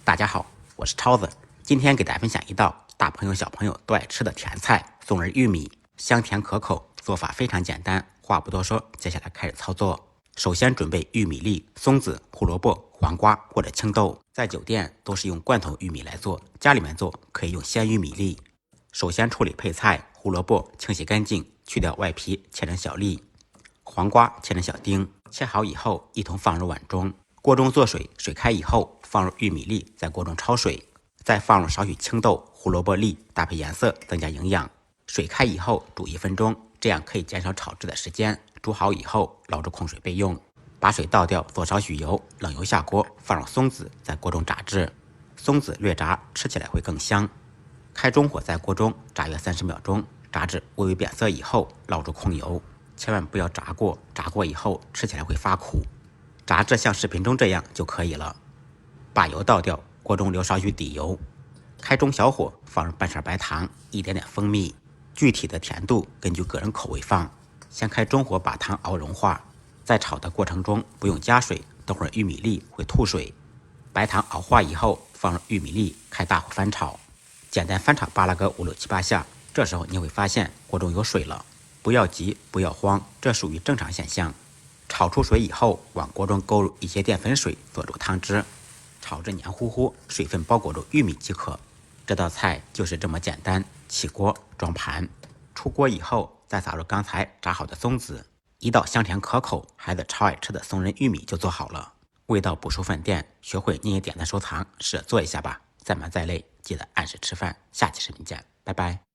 大家好，我是超子，今天给大家分享一道大朋友小朋友都爱吃的甜菜——松仁玉米，香甜可口，做法非常简单。话不多说，接下来开始操作。首先准备玉米粒、松子、胡萝卜、黄瓜或者青豆。在酒店都是用罐头玉米来做，家里面做可以用鲜玉米粒。首先处理配菜，胡萝卜清洗干净，去掉外皮，切成小粒；黄瓜切成小丁，切好以后一同放入碗中。锅中做水，水开以后放入玉米粒，在锅中焯水，再放入少许青豆、胡萝卜粒，搭配颜色，增加营养。水开以后煮1分钟，这样可以减少炒制的时间。煮好以后捞出空水备用。把水倒掉，做少许油，冷油下锅，放入松子，在锅中炸制。松子略炸，吃起来会更香。开中火在锅中炸约30秒钟，炸至微微变色以后捞出控油，千万不要炸过，炸过以后吃起来会发苦。炸至像视频中这样就可以了。把油倒掉，锅中留少许底油，开中小火放入半勺白糖，一点点蜂蜜，具体的甜度根据个人口味放。先开中火把糖熬融化，在炒的过程中不用加水，等会儿玉米粒会吐水。白糖熬化以后放入玉米粒，开大火翻炒，简单翻炒扒拉个5、6、7、8下，这时候你会发现锅中有水了。不要急，不要慌，这属于正常现象。炒出水以后，往锅中勾入一些淀粉水，做出汤汁，炒至黏糊糊，水分包裹住玉米即可。这道菜就是这么简单。起锅装盘，出锅以后再撒入刚才炸好的松子，一道香甜可口、孩子超爱吃的松仁玉米就做好了。味道不输饭店，学会你也点赞收藏，试着做一下吧。再忙再累，记得按时吃饭。下期视频见，拜拜。